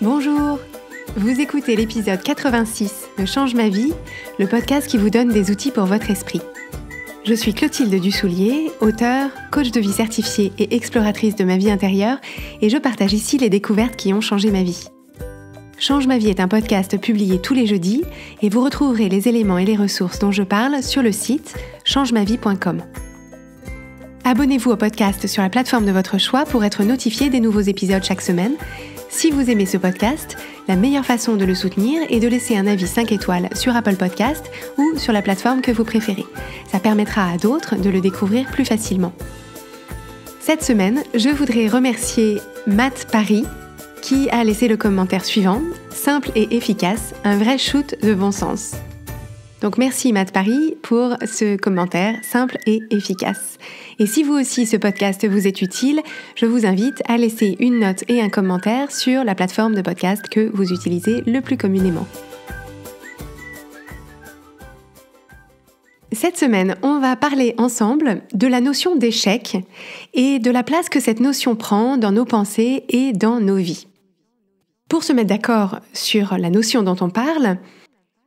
Bonjour, vous écoutez l'épisode 86 de Change ma vie, le podcast qui vous donne des outils pour votre esprit. Je suis Clotilde Dussoulier, auteure, coach de vie certifiée et exploratrice de ma vie intérieure, et je partage ici les découvertes qui ont changé ma vie. Change ma vie est un podcast publié tous les jeudis et vous retrouverez les éléments et les ressources dont je parle sur le site changemavie.com. Abonnez-vous au podcast sur la plateforme de votre choix pour être notifié des nouveaux épisodes chaque semaine. Si vous aimez ce podcast, la meilleure façon de le soutenir est de laisser un avis 5 étoiles sur Apple Podcast ou sur la plateforme que vous préférez. Ça permettra à d'autres de le découvrir plus facilement. Cette semaine, je voudrais remercier Matt Paris qui a laissé le commentaire suivant, simple et efficace, un vrai shoot de bon sens. Donc merci Matt Paris pour ce commentaire simple et efficace. Et si vous aussi ce podcast vous est utile, je vous invite à laisser une note et un commentaire sur la plateforme de podcast que vous utilisez le plus communément. Cette semaine, on va parler ensemble de la notion d'échec et de la place que cette notion prend dans nos pensées et dans nos vies. Pour se mettre d'accord sur la notion dont on parle,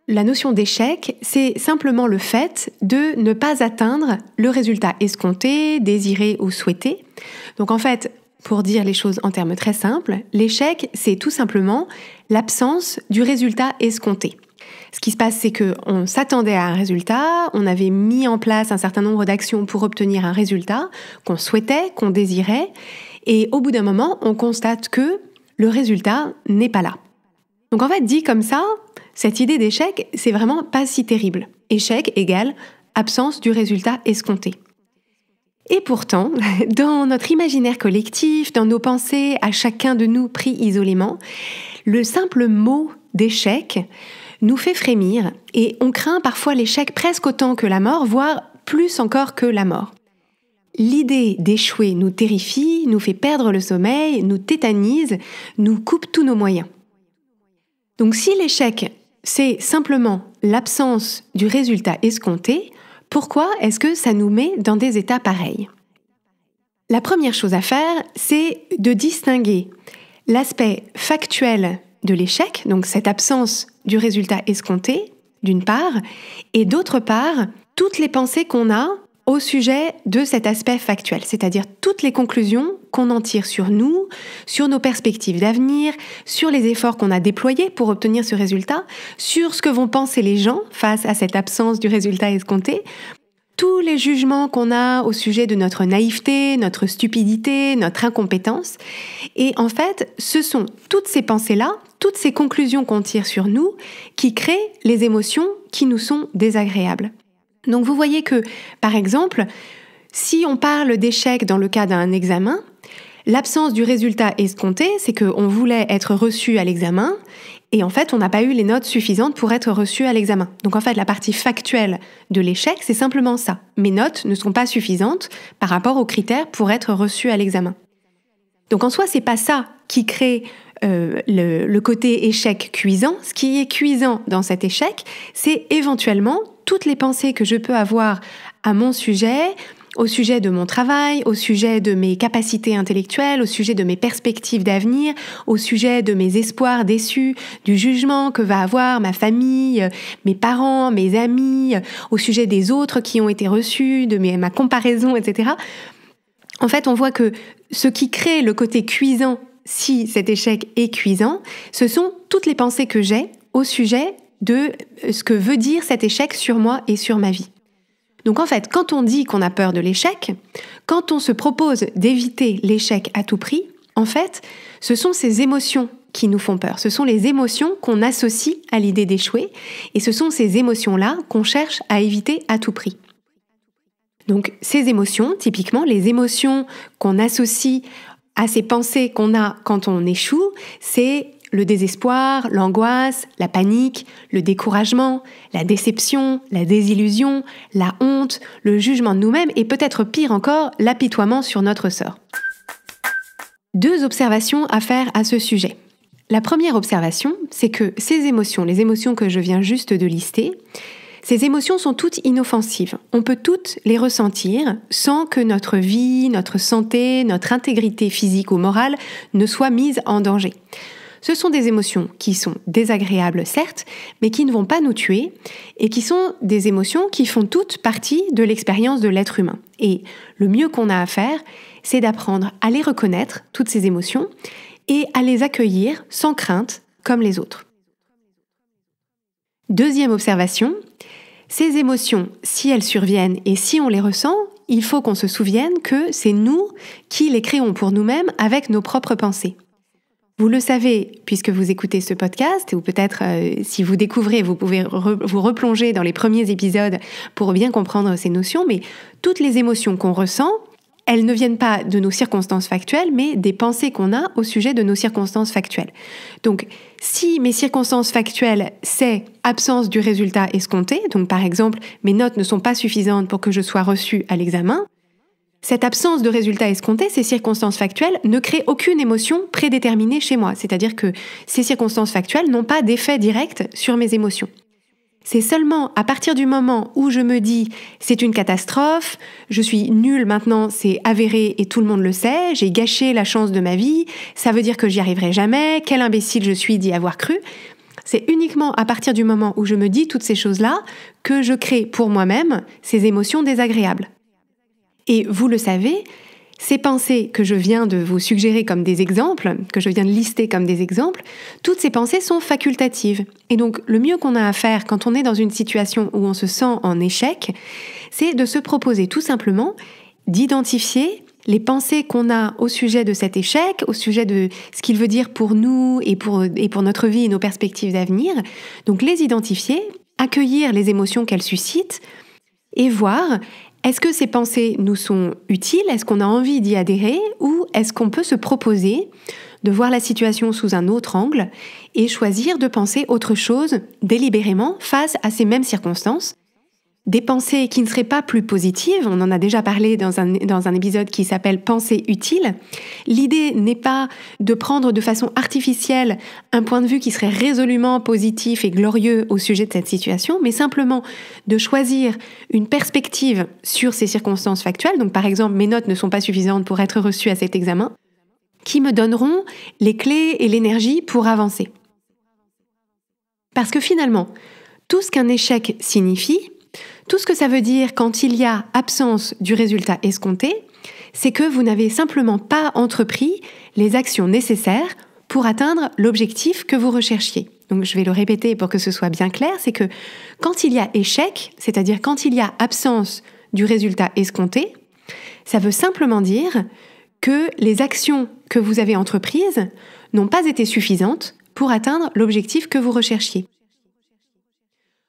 la notion d'échec, c'est simplement le fait de ne pas atteindre le résultat escompté, désiré ou souhaité. Donc en fait, pour dire les choses en termes très simples, l'échec, c'est tout simplement l'absence du résultat escompté. Ce qui se passe, c'est qu'on s'attendait à un résultat, on avait mis en place un certain nombre d'actions pour obtenir un résultat qu'on souhaitait, qu'on désirait, et au bout d'un moment, on constate que le résultat n'est pas là. Donc en fait, dit comme ça, cette idée d'échec, c'est vraiment pas si terrible. Échec égale absence du résultat escompté. Et pourtant, dans notre imaginaire collectif, dans nos pensées, à chacun de nous pris isolément, le simple mot d'échec nous fait frémir et on craint parfois l'échec presque autant que la mort, voire plus encore que la mort. L'idée d'échouer nous terrifie, nous fait perdre le sommeil, nous tétanise, nous coupe tous nos moyens. Donc si l'échec, c'est simplement l'absence du résultat escompté, pourquoi est-ce que ça nous met dans des états pareils ? La première chose à faire, c'est de distinguer l'aspect factuel de l'échec, donc cette absence du résultat escompté, d'une part, et d'autre part, toutes les pensées qu'on a au sujet de cet aspect factuel, c'est-à-dire toutes les conclusions qu'on en tire sur nous, sur nos perspectives d'avenir, sur les efforts qu'on a déployés pour obtenir ce résultat, sur ce que vont penser les gens face à cette absence du résultat escompté, tous les jugements qu'on a au sujet de notre naïveté, notre stupidité, notre incompétence. Et en fait, ce sont toutes ces pensées-là, toutes ces conclusions qu'on tire sur nous, qui créent les émotions qui nous sont désagréables. Donc vous voyez que, par exemple, si on parle d'échec dans le cas d'un examen, l'absence du résultat escompté, c'est qu'on voulait être reçu à l'examen et en fait on n'a pas eu les notes suffisantes pour être reçu à l'examen. Donc en fait la partie factuelle de l'échec, c'est simplement ça. Mes notes ne sont pas suffisantes par rapport aux critères pour être reçu à l'examen. Donc en soi, c'est pas ça qui crée le côté échec cuisant. Ce qui est cuisant dans cet échec, c'est éventuellement toutes les pensées que je peux avoir à mon sujet, au sujet de mon travail, au sujet de mes capacités intellectuelles, au sujet de mes perspectives d'avenir, au sujet de mes espoirs déçus, du jugement que va avoir ma famille, mes parents, mes amis, au sujet des autres qui ont été reçus, de ma comparaison, etc. En fait, on voit que ce qui crée le côté cuisant, si cet échec est cuisant, ce sont toutes les pensées que j'ai au sujet de ce que veut dire cet échec sur moi et sur ma vie. Donc en fait, quand on dit qu'on a peur de l'échec, quand on se propose d'éviter l'échec à tout prix, en fait, ce sont ces émotions qui nous font peur. Ce sont les émotions qu'on associe à l'idée d'échouer et ce sont ces émotions-là qu'on cherche à éviter à tout prix. Donc ces émotions, typiquement les émotions qu'on associe à ces pensées qu'on a quand on échoue, c'est le désespoir, l'angoisse, la panique, le découragement, la déception, la désillusion, la honte, le jugement de nous-mêmes et peut-être pire encore, l'apitoiement sur notre sort. 2 observations à faire à ce sujet. La première observation, c'est que ces émotions, les émotions que je viens juste de lister, ces émotions sont toutes inoffensives. On peut toutes les ressentir sans que notre vie, notre santé, notre intégrité physique ou morale ne soient mises en danger. Ce sont des émotions qui sont désagréables, certes, mais qui ne vont pas nous tuer et qui sont des émotions qui font toutes partie de l'expérience de l'être humain. Et le mieux qu'on a à faire, c'est d'apprendre à les reconnaître, toutes ces émotions, et à les accueillir sans crainte, comme les autres. Deuxième observation, ces émotions, si elles surviennent et si on les ressent, il faut qu'on se souvienne que c'est nous qui les créons pour nous-mêmes avec nos propres pensées. Vous le savez puisque vous écoutez ce podcast, ou peut-être si vous découvrez, vous pouvez vous replonger dans les premiers épisodes pour bien comprendre ces notions, mais toutes les émotions qu'on ressent, elles ne viennent pas de nos circonstances factuelles, mais des pensées qu'on a au sujet de nos circonstances factuelles. Donc, si mes circonstances factuelles, c'est absence du résultat escompté, donc par exemple, mes notes ne sont pas suffisantes pour que je sois reçue à l'examen, cette absence de résultat escompté, ces circonstances factuelles, ne créent aucune émotion prédéterminée chez moi. C'est-à-dire que ces circonstances factuelles n'ont pas d'effet direct sur mes émotions. C'est seulement à partir du moment où je me dis « c'est une catastrophe, je suis nulle maintenant, c'est avéré et tout le monde le sait, j'ai gâché la chance de ma vie, ça veut dire que j'y arriverai jamais, quel imbécile je suis d'y avoir cru », c'est uniquement à partir du moment où je me dis toutes ces choses-là que je crée pour moi-même ces émotions désagréables. Et vous le savez, ces pensées que je viens de vous suggérer comme des exemples, que je viens de lister comme des exemples, toutes ces pensées sont facultatives. Et donc, le mieux qu'on a à faire quand on est dans une situation où on se sent en échec, c'est de se proposer tout simplement d'identifier les pensées qu'on a au sujet de cet échec, au sujet de ce qu'il veut dire pour nous et pour notre vie et nos perspectives d'avenir. Donc, les identifier, accueillir les émotions qu'elles suscitent et voir est-ce que ces pensées nous sont utiles? Est-ce qu'on a envie d'y adhérer? Ou est-ce qu'on peut se proposer de voir la situation sous un autre angle et choisir de penser autre chose délibérément face à ces mêmes circonstances? Des pensées qui ne seraient pas plus positives, on en a déjà parlé dans un épisode qui s'appelle « Pensées utiles ». L'idée n'est pas de prendre de façon artificielle un point de vue qui serait résolument positif et glorieux au sujet de cette situation, mais simplement de choisir une perspective sur ces circonstances factuelles. Donc par exemple, mes notes ne sont pas suffisantes pour être reçues à cet examen, qui me donneront les clés et l'énergie pour avancer. Parce que finalement, tout ce qu'un échec signifie, tout ce que ça veut dire quand il y a absence du résultat escompté, c'est que vous n'avez simplement pas entrepris les actions nécessaires pour atteindre l'objectif que vous recherchiez. Donc je vais le répéter pour que ce soit bien clair, c'est que quand il y a échec, c'est-à-dire quand il y a absence du résultat escompté, ça veut simplement dire que les actions que vous avez entreprises n'ont pas été suffisantes pour atteindre l'objectif que vous recherchiez.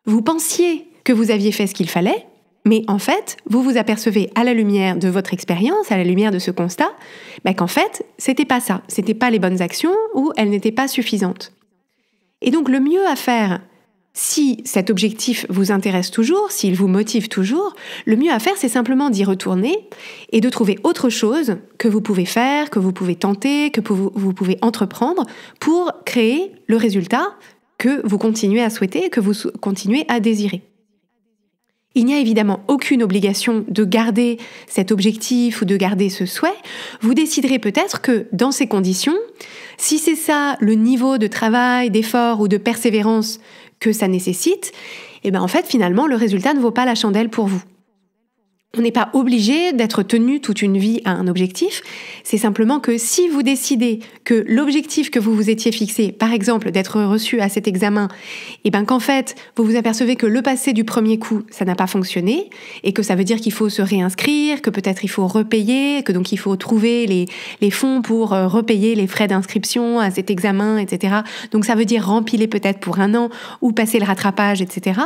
Vous pensiez que vous aviez fait ce qu'il fallait, mais en fait, vous vous apercevez à la lumière de votre expérience, à la lumière de ce constat, qu'en fait, c'était pas ça, c'était pas les bonnes actions ou elles n'étaient pas suffisantes. Et donc le mieux à faire, si cet objectif vous intéresse toujours, s'il vous motive toujours, le mieux à faire, c'est simplement d'y retourner et de trouver autre chose que vous pouvez faire, que vous pouvez tenter, que vous pouvez entreprendre pour créer le résultat que vous continuez à souhaiter, que vous continuez à désirer. Il n'y a évidemment aucune obligation de garder cet objectif ou de garder ce souhait. Vous déciderez peut-être que dans ces conditions, si c'est ça le niveau de travail, d'effort ou de persévérance que ça nécessite, en fait finalement le résultat ne vaut pas la chandelle pour vous. On n'est pas obligé d'être tenu toute une vie à un objectif, c'est simplement que si vous décidez que l'objectif que vous vous étiez fixé, par exemple d'être reçu à cet examen, qu'en fait vous vous apercevez que le passé du premier coup, ça n'a pas fonctionné, et que ça veut dire qu'il faut se réinscrire, que peut-être il faut repayer, que donc il faut trouver les fonds pour repayer les frais d'inscription à cet examen, etc. Donc ça veut dire rempiler peut-être pour 1 an, ou passer le rattrapage, etc.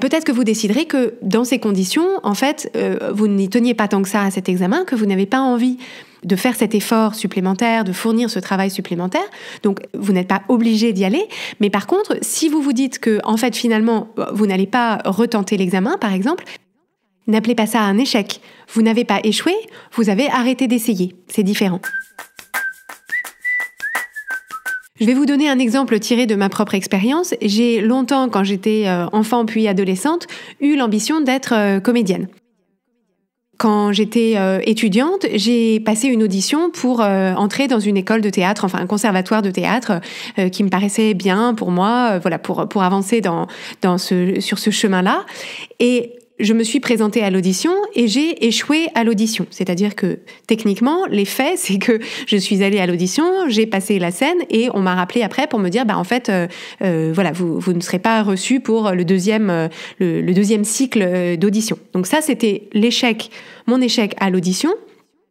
Peut-être que vous déciderez que dans ces conditions, en fait, vous n'y teniez pas tant que ça à cet examen, que vous n'avez pas envie de faire cet effort supplémentaire, de fournir ce travail supplémentaire. Donc, vous n'êtes pas obligé d'y aller. Mais par contre, si vous vous dites que, en fait, finalement, vous n'allez pas retenter l'examen, par exemple, n'appelez pas ça un échec. Vous n'avez pas échoué, vous avez arrêté d'essayer. C'est différent. Je vais vous donner un exemple tiré de ma propre expérience. J'ai longtemps, quand j'étais enfant puis adolescente, eu l'ambition d'être comédienne. quand j'étais étudiante, j'ai passé une audition pour entrer dans une école de théâtre, enfin un conservatoire de théâtre qui me paraissait bien pour moi, pour avancer sur ce chemin-là. Et je me suis présentée à l'audition et j'ai échoué à l'audition. C'est-à-dire que techniquement, les faits, c'est que je suis allée à l'audition, j'ai passé la scène et on m'a rappelé après pour me dire, en fait, vous ne serez pas reçu pour le deuxième cycle d'audition. Donc ça, c'était mon échec à l'audition.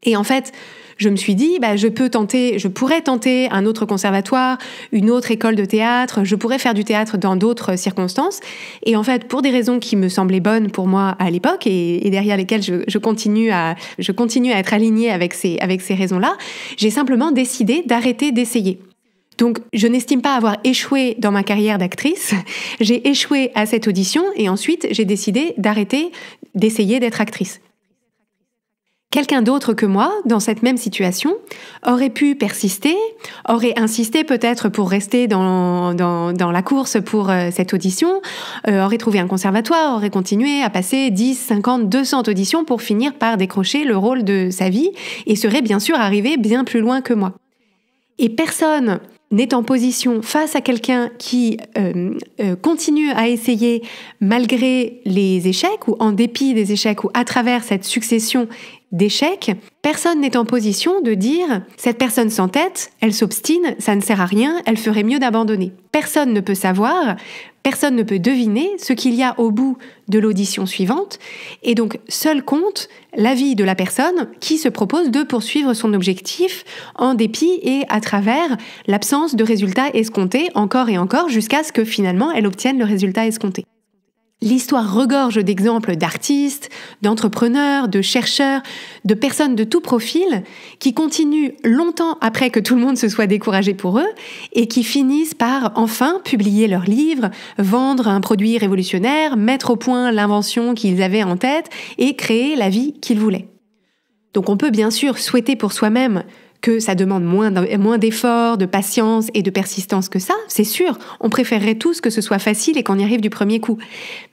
Et en fait, je me suis dit, je pourrais tenter un autre conservatoire, une autre école de théâtre, je pourrais faire du théâtre dans d'autres circonstances. Et en fait, pour des raisons qui me semblaient bonnes pour moi à l'époque et derrière lesquelles je continue à être alignée avec ces raisons-là, j'ai simplement décidé d'arrêter d'essayer. Donc, je n'estime pas avoir échoué dans ma carrière d'actrice. J'ai échoué à cette audition et ensuite, j'ai décidé d'arrêter d'essayer d'être actrice. Quelqu'un d'autre que moi, dans cette même situation, aurait pu persister, aurait insisté peut-être pour rester dans la course pour cette audition, aurait trouvé un conservatoire, aurait continué à passer 10, 50, 200 auditions pour finir par décrocher le rôle de sa vie et serait bien sûr arrivé bien plus loin que moi. Et personne n'est en position face à quelqu'un qui continue à essayer malgré les échecs ou en dépit des échecs ou à travers cette succession d'échecs, personne n'est en position de dire « cette personne s'entête, elle s'obstine, ça ne sert à rien, elle ferait mieux d'abandonner ». Personne ne peut savoir, personne ne peut deviner ce qu'il y a au bout de l'audition suivante et donc seul compte l'avis de la personne qui se propose de poursuivre son objectif en dépit et à travers l'absence de résultats escomptés encore et encore jusqu'à ce que finalement elle obtienne le résultat escompté. L'histoire regorge d'exemples d'artistes, d'entrepreneurs, de chercheurs, de personnes de tout profil qui continuent longtemps après que tout le monde se soit découragé pour eux et qui finissent par enfin publier leurs livres, vendre un produit révolutionnaire, mettre au point l'invention qu'ils avaient en tête et créer la vie qu'ils voulaient. Donc on peut bien sûr souhaiter pour soi-même que ça demande moins d'efforts, de patience et de persistance que ça, c'est sûr. On préférerait tous que ce soit facile et qu'on y arrive du premier coup.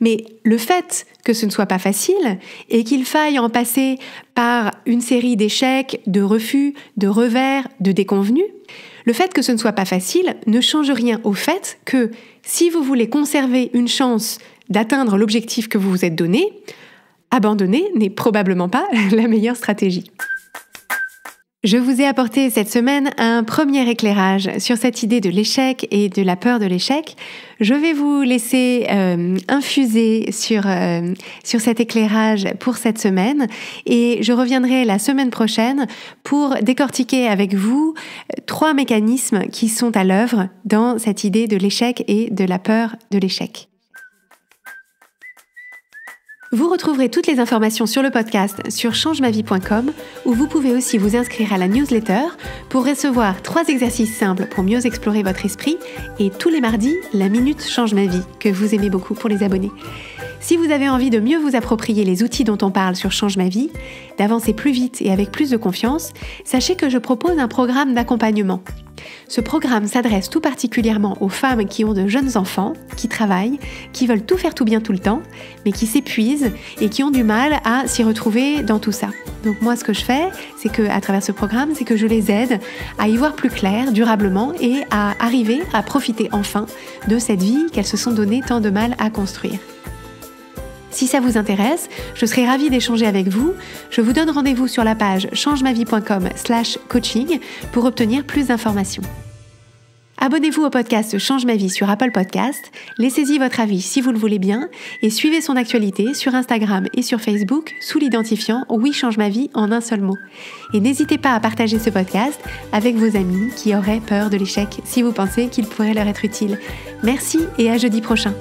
Mais le fait que ce ne soit pas facile et qu'il faille en passer par une série d'échecs, de refus, de revers, de déconvenus, le fait que ce ne soit pas facile ne change rien au fait que si vous voulez conserver une chance d'atteindre l'objectif que vous vous êtes donné, abandonner n'est probablement pas la meilleure stratégie. Je vous ai apporté cette semaine un premier éclairage sur cette idée de l'échec et de la peur de l'échec. Je vais vous laisser infuser sur cet éclairage pour cette semaine et je reviendrai la semaine prochaine pour décortiquer avec vous 3 mécanismes qui sont à l'œuvre dans cette idée de l'échec et de la peur de l'échec. Vous retrouverez toutes les informations sur le podcast sur changemavie.com où vous pouvez aussi vous inscrire à la newsletter pour recevoir 3 exercices simples pour mieux explorer votre esprit et tous les mardis, la Minute Change ma vie que vous aimez beaucoup pour les abonnés. Si vous avez envie de mieux vous approprier les outils dont on parle sur Change ma vie, d'avancer plus vite et avec plus de confiance, sachez que je propose un programme d'accompagnement. Ce programme s'adresse tout particulièrement aux femmes qui ont de jeunes enfants, qui travaillent, qui veulent tout faire tout bien tout le temps, mais qui s'épuisent et qui ont du mal à s'y retrouver dans tout ça. Donc moi, ce que je fais, c'est que à travers ce programme, c'est que je les aide à y voir plus clair, durablement, et à arriver à profiter enfin de cette vie qu'elles se sont donné tant de mal à construire. Si ça vous intéresse, je serai ravie d'échanger avec vous. Je vous donne rendez-vous sur la page changemavie.com/coaching pour obtenir plus d'informations. Abonnez-vous au podcast Change ma vie sur Apple Podcast, laissez-y votre avis si vous le voulez bien et suivez son actualité sur Instagram et sur Facebook sous l'identifiant Oui Change ma vie en un seul mot. Et n'hésitez pas à partager ce podcast avec vos amis qui auraient peur de l'échec si vous pensez qu'il pourrait leur être utile. Merci et à jeudi prochain.